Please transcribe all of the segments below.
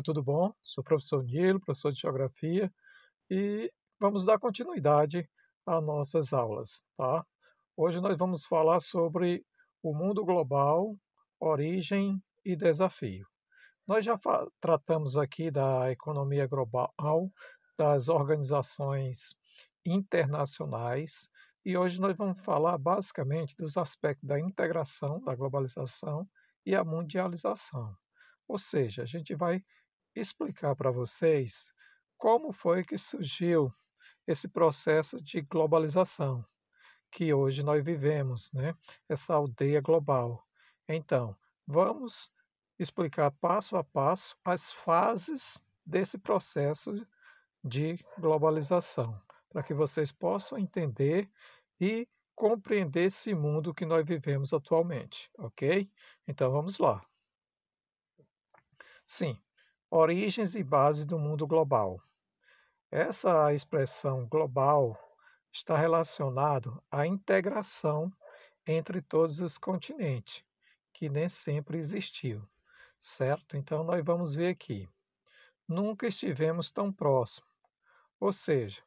Tudo bom? Sou o professor Nilo, professor de Geografia, e vamos dar continuidade às nossas aulas, tá? Hoje nós vamos falar sobre o mundo global, origem e desafio. Nós já tratamos aqui da economia global, das organizações internacionais, e hoje nós vamos falar basicamente dos aspectos da integração, da globalização e a mundialização. Ou seja, a gente vai explicar para vocês como foi que surgiu esse processo de globalização que hoje nós vivemos, né? Essa aldeia global. Então, vamos explicar passo a passo as fases desse processo de globalização, para que vocês possam entender e compreender esse mundo que nós vivemos atualmente, ok? Então vamos lá. Sim, origens e base do mundo global. Essa expressão global está relacionado à integração entre todos os continentes, que nem sempre existiu, certo? Então nós vamos ver aqui. Nunca estivemos tão próximos, ou seja,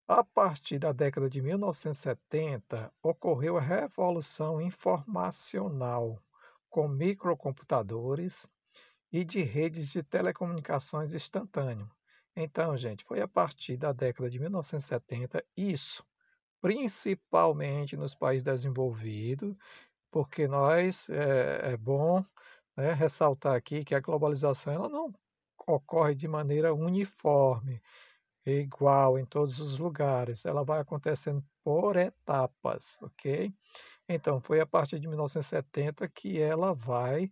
a partir da década de 1970 ocorreu a revolução informacional com microcomputadores e de redes de telecomunicações instantâneo. Então, gente, foi a partir da década de 1970, isso, principalmente nos países desenvolvidos, porque é bom, né, ressaltar aqui que a globalização ela não ocorre de maneira uniforme, igual em todos os lugares, ela vai acontecendo por etapas, ok? Então, foi a partir de 1970 que ela vai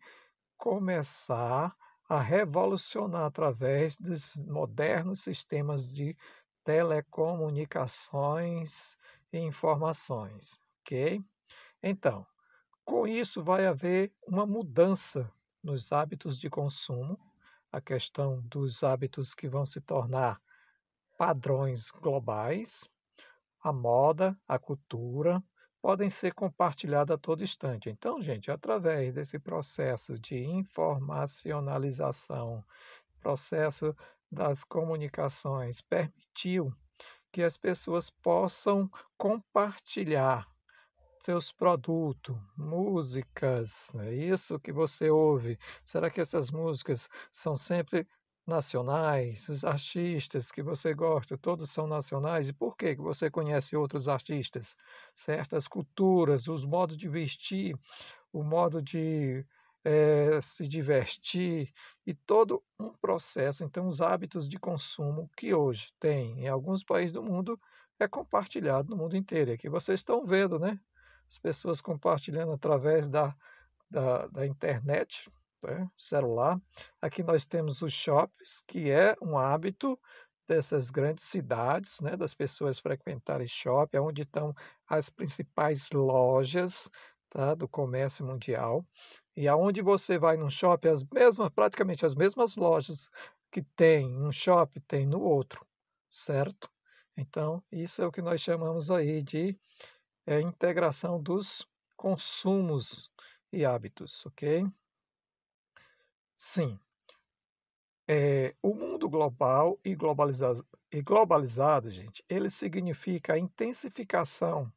começar a revolucionar através dos modernos sistemas de telecomunicações e informações, ok? Então, com isso vai haver uma mudança nos hábitos de consumo, a questão dos hábitos que vão se tornar padrões globais, a moda, a cultura, podem ser compartilhadas a todo instante. Então, gente, através desse processo de informacionalização, processo das comunicações, permitiu que as pessoas possam compartilhar seus produtos, músicas, é isso que você ouve. Será que essas músicas são sempre nacionais? Os artistas que você gosta, todos são nacionais? E por que você conhece outros artistas? Certas culturas, os modos de vestir, o modo de se divertir e todo um processo. Então, os hábitos de consumo que hoje tem em alguns países do mundo é compartilhado no mundo inteiro. E aqui vocês estão vendo, né? As pessoas compartilhando através da internet, né, celular. Aqui nós temos os shoppings, que é um hábito dessas grandes cidades, né, das pessoas frequentarem shopping, onde estão as principais lojas, tá, do comércio mundial. E aonde você vai num shopping, praticamente as mesmas lojas que tem um shopping, tem no outro, certo? Então, isso é o que nós chamamos aí de integração dos consumos e hábitos, ok? Sim, o mundo global e globalizado, gente, ele significa a intensificação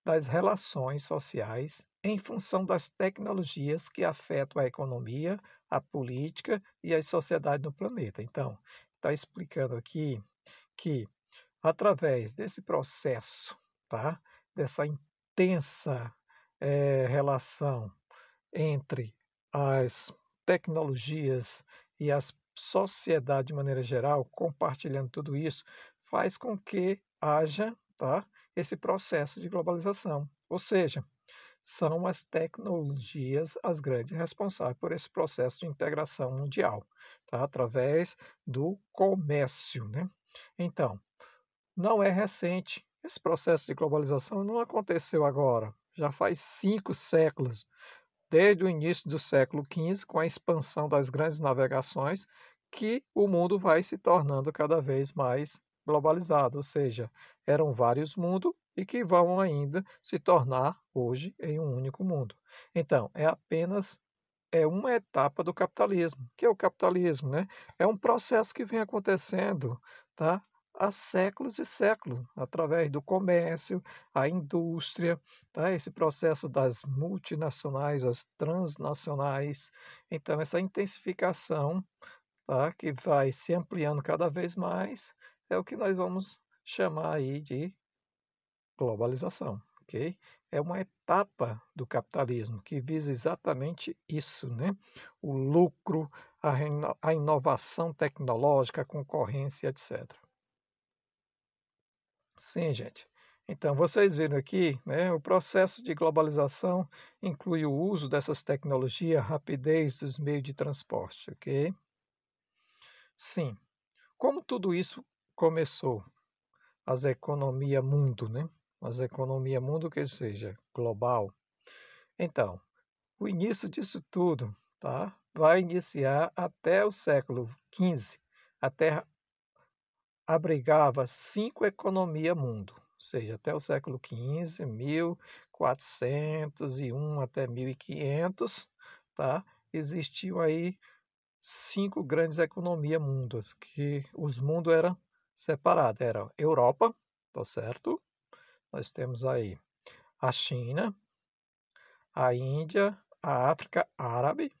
das relações sociais em função das tecnologias que afetam a economia, a política e as sociedades no planeta. Então, está explicando aqui que através desse processo, tá? Dessa intensa relação entre as tecnologias e a sociedade de maneira geral, compartilhando tudo isso, faz com que haja, tá, esse processo de globalização. Ou seja, são as tecnologias as grandes responsáveis por esse processo de integração mundial, tá, através do comércio, né? Então, não é recente. Esse processo de globalização não aconteceu agora, já faz 5 séculos, desde o início do século XV, com a expansão das grandes navegações, que o mundo vai se tornando cada vez mais globalizado, ou seja, eram vários mundos e que vão ainda se tornar hoje em um único mundo. Então, é apenas é uma etapa do capitalismo. Que é o capitalismo, né? É um processo que vem acontecendo, tá? Há séculos e séculos, através do comércio, a indústria, tá? Esse processo das multinacionais, as transnacionais. Então, essa intensificação, tá? Que vai se ampliando cada vez mais, é o que nós vamos chamar aí de globalização, ok? É uma etapa do capitalismo que visa exatamente isso, né? O lucro, a inovação tecnológica, a concorrência, etc. Sim, gente. Então, vocês viram aqui, né? O processo de globalização inclui o uso dessas tecnologias, a rapidez dos meios de transporte, ok? Sim. Como tudo isso começou? As economia mundo, né? As economia mundo, que seja global. Então, o início disso tudo, tá? Vai iniciar até o século XV. A Terra abrigava 5 economia mundo, ou seja, até o século XV, 1401 até 1500, tá? Existiam aí 5 grandes economia mundos, que os mundos eram separados, era Europa, tá certo? Nós temos aí a China, a Índia, a África Árabe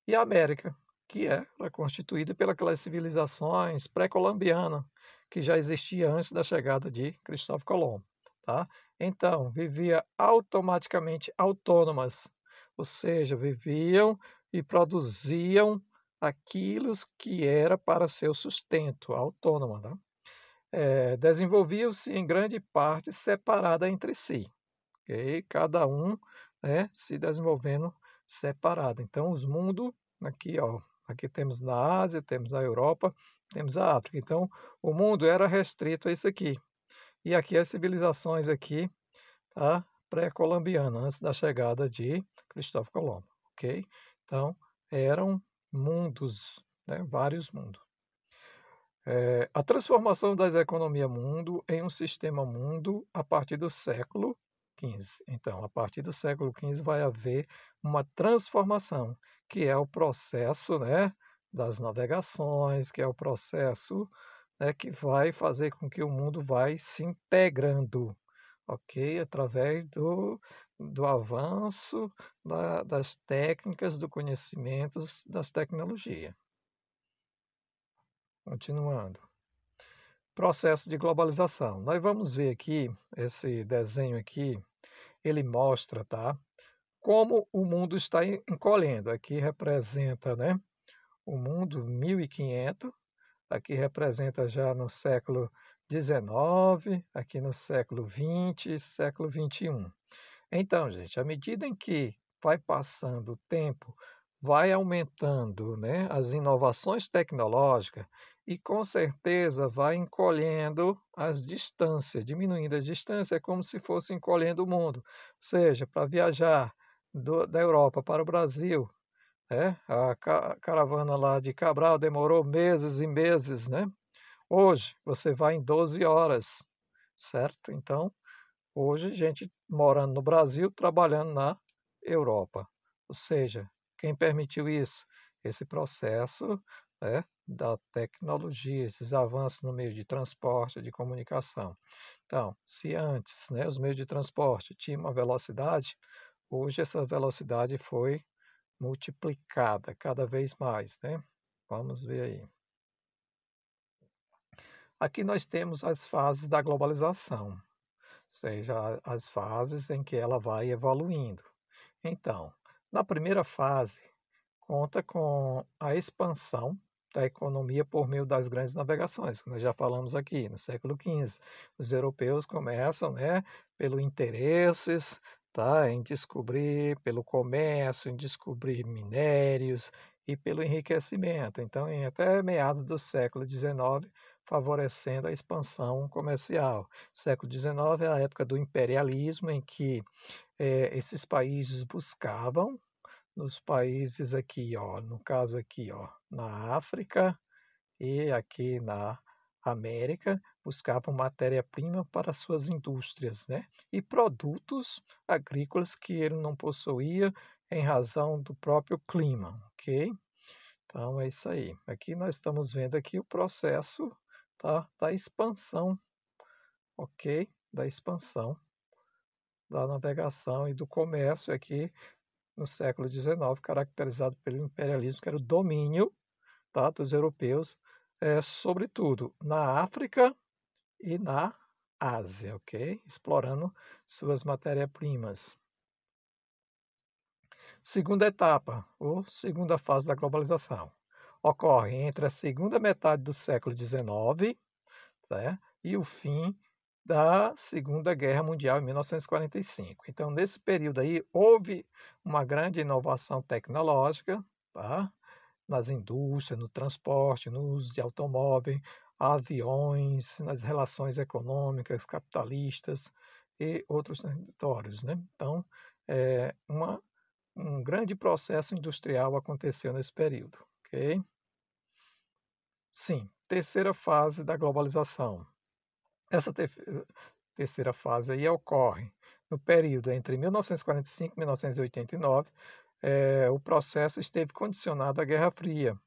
e a América, que era constituída pelas civilizações pré-colombianas, que já existia antes da chegada de Cristóvão Colombo. Tá? Então, vivia automaticamente autônomas, ou seja, viviam e produziam aquilo que era para seu sustento, autônoma. Tá? Desenvolviam-se em grande parte separada entre si, ok? Cada um, né, se desenvolvendo separado. Então, os mundos, aqui, ó, aqui temos na Ásia, temos a Europa, temos a África. Então, o mundo era restrito a isso aqui. E aqui as civilizações aqui, tá? Pré-colombiana, antes da chegada de Cristóvão Colombo, ok? Então, eram mundos, né, vários mundos. A transformação das economias mundo em um sistema mundo a partir do século XV. Então, a partir do século XV vai haver uma transformação, que é o processo, né, das navegações, que é o processo, né, que vai fazer com que o mundo vai se integrando, ok? Através do avanço das técnicas, do conhecimento, das tecnologias. Continuando. Processo de globalização. Nós vamos ver aqui, esse desenho aqui, ele mostra, tá? Como o mundo está encolhendo. Aqui representa, né, o mundo 1500, aqui representa já no século XIX, aqui no século XX, século XXI. Então, gente, à medida em que vai passando o tempo, vai aumentando, né, as inovações tecnológicas e com certeza vai encolhendo as distâncias, diminuindo as distâncias, é como se fosse encolhendo o mundo. Ou seja, para viajar da Europa para o Brasil, a caravana lá de Cabral demorou meses e meses, né? Hoje você vai em 12 horas, certo? Então, hoje, gente morando no Brasil, trabalhando na Europa. Ou seja, quem permitiu isso? Esse processo, né, da tecnologia, esses avanços no meio de transporte, de comunicação. Então, se antes, né, os meios de transporte tinham uma velocidade, hoje essa velocidade foi multiplicada cada vez mais, né? Vamos ver aí. Aqui nós temos as fases da globalização, seja as fases em que ela vai evoluindo. Então, na primeira fase, conta com a expansão da economia por meio das grandes navegações, que nós já falamos aqui, no século XV. Os europeus começam, né, pelo interesses, tá, em descobrir, pelo comércio, em descobrir minérios e pelo enriquecimento. Então, em até meados do século XIX, favorecendo a expansão comercial. Século XIX é a época do imperialismo, em que esses países buscavam, nos países aqui, ó, no caso aqui, ó, na África e aqui na América, buscavam matéria-prima para suas indústrias, né? E produtos agrícolas que ele não possuía, em razão do próprio clima, ok? Então é isso aí. Aqui nós estamos vendo aqui o processo, tá, da expansão, ok? Da expansão da navegação e do comércio aqui no século XIX, caracterizado pelo imperialismo, que era o domínio, tá, dos europeus, sobretudo na África e na Ásia, ok? Explorando suas matérias-primas. Segunda etapa, ou segunda fase da globalização, ocorre entre a segunda metade do século XIX, né, e o fim da Segunda Guerra Mundial, em 1945. Então, nesse período aí, houve uma grande inovação tecnológica, tá, nas indústrias, no transporte, no uso de automóvel, aviões, nas relações econômicas, capitalistas e outros territórios, né? Então, um grande processo industrial aconteceu nesse período, ok? Sim, terceira fase da globalização. Essa terceira fase aí ocorre no período entre 1945 e 1989. O processo esteve condicionado à Guerra Fria,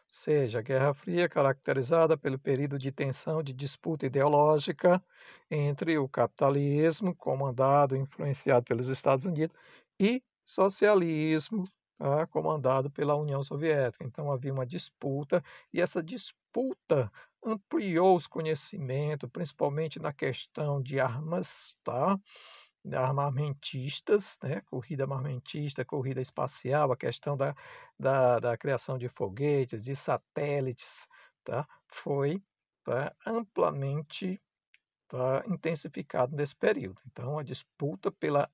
seja, a Guerra Fria caracterizada pelo período de tensão, de disputa ideológica entre o capitalismo, comandado e influenciado pelos Estados Unidos, e socialismo, tá, comandado pela União Soviética. Então havia uma disputa, e essa disputa ampliou os conhecimentos, principalmente na questão de armas, tá? Armamentistas, né? Corrida armamentista, corrida espacial, a questão da criação de foguetes, de satélites, tá? Foi, tá, amplamente, tá, intensificado nesse período. Então, a disputa pela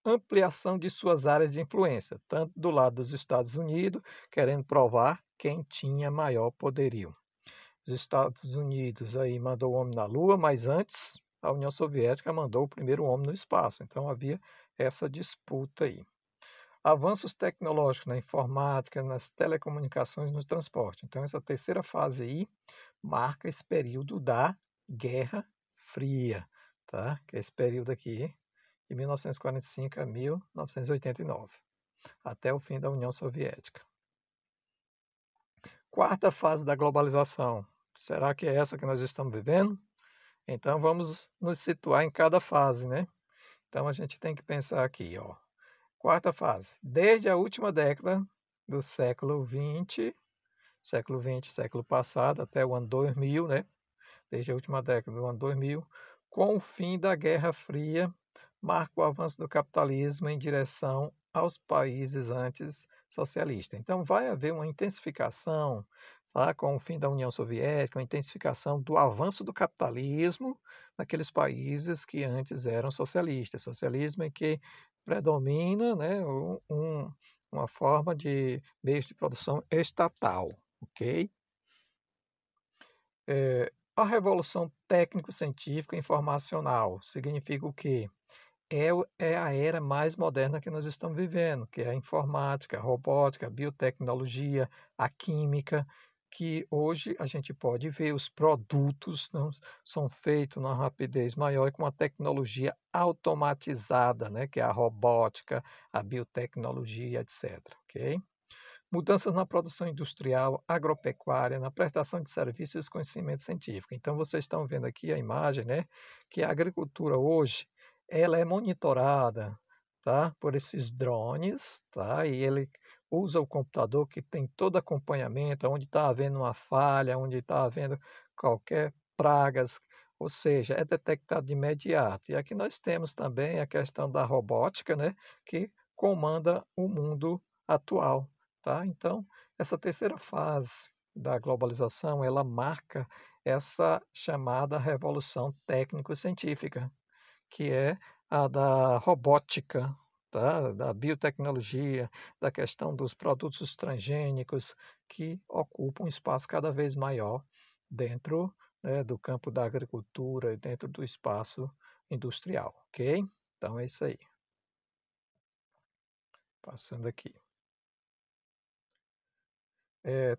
ampliação de suas áreas de influência, tanto do lado dos Estados Unidos, querendo provar quem tinha maior poderio. Os Estados Unidos aí mandou o homem na Lua, mas antes a União Soviética mandou o primeiro homem no espaço. Então havia essa disputa aí. Avanços tecnológicos na informática, nas telecomunicações, no transporte. Então essa terceira fase aí marca esse período da Guerra Fria, tá? Que é esse período aqui, de 1945 a 1989, até o fim da União Soviética. Quarta fase da globalização. Será que é essa que nós estamos vivendo? Então vamos nos situar em cada fase, né? Então a gente tem que pensar aqui, ó. Quarta fase. Desde a última década do século passado, até o ano 2000, né? Desde a última década do ano 2000, com o fim da Guerra Fria, marca o avanço do capitalismo em direção aos países antes socialistas. Então vai haver uma intensificação, tá, com o fim da União Soviética, uma intensificação do avanço do capitalismo naqueles países que antes eram socialistas. Socialismo é que predomina, né, uma forma de meios de produção estatal, ok? A revolução técnico-científica e informacional significa o quê? É a era mais moderna que nós estamos vivendo, que é a informática, a robótica, a biotecnologia, a química, que hoje a gente pode ver os produtos, não, são feitos numa rapidez maior e com uma tecnologia automatizada, né, que é a robótica, a biotecnologia, etc. Ok? Mudanças na produção industrial, agropecuária, na prestação de serviços e conhecimento científico. Então, vocês estão vendo aqui a imagem, né, que a agricultura hoje, ela é monitorada, tá, por esses drones, tá, e ele usa o computador que tem todo acompanhamento, onde está havendo uma falha, onde está havendo qualquer pragas, ou seja, é detectado de imediato. E aqui nós temos também a questão da robótica, né, que comanda o mundo atual. Tá? Então, essa terceira fase da globalização, ela marca essa chamada revolução técnico-científica, que é a da robótica, tá? Da biotecnologia, da questão dos produtos transgênicos, que ocupam um espaço cada vez maior dentro, né, do campo da agricultura e dentro do espaço industrial, ok? Então é isso aí. Passando aqui.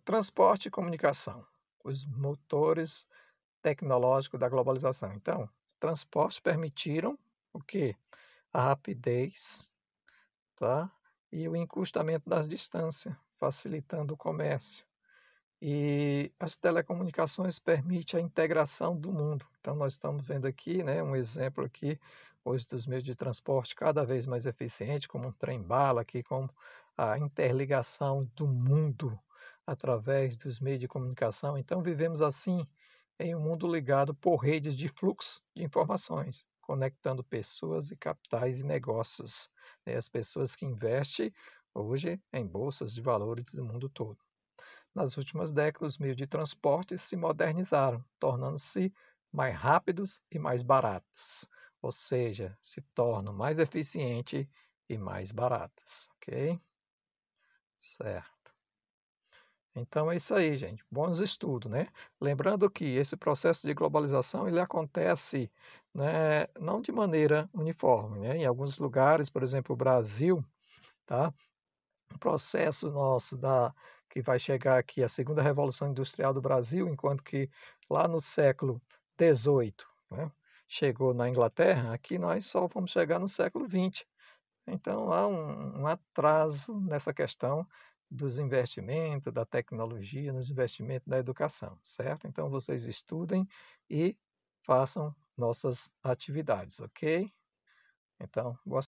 Transporte e comunicação, os motores tecnológicos da globalização. Então, transportes permitiram o quê? A rapidez, tá? e o encurtamento das distâncias, facilitando o comércio. E as telecomunicações permitem a integração do mundo. Então, nós estamos vendo aqui, né, um exemplo aqui, hoje, dos meios de transporte cada vez mais eficientes, como um trem-bala, aqui, como a interligação do mundo através dos meios de comunicação. Então, vivemos assim em um mundo ligado por redes de fluxo de informações, conectando pessoas e capitais e negócios, né, as pessoas que investem hoje em bolsas de valores do mundo todo. Nas últimas décadas, os meios de transporte se modernizaram, tornando-se mais rápidos e mais baratos, ou seja, se tornam mais eficientes e mais baratos, ok? Certo. Então é isso aí, gente. Bons estudos, né? Lembrando que esse processo de globalização ele acontece, né, não de maneira uniforme, né? Em alguns lugares, por exemplo, o Brasil, tá? O processo nosso que vai chegar aqui a segunda revolução industrial do Brasil, enquanto que lá no século XVIII, né, chegou na Inglaterra, aqui nós só vamos chegar no século XX. Então há um atraso nessa questão dos investimentos, da tecnologia, nos investimentos da educação, certo? Então vocês estudem e façam nossas atividades, ok? Então, boa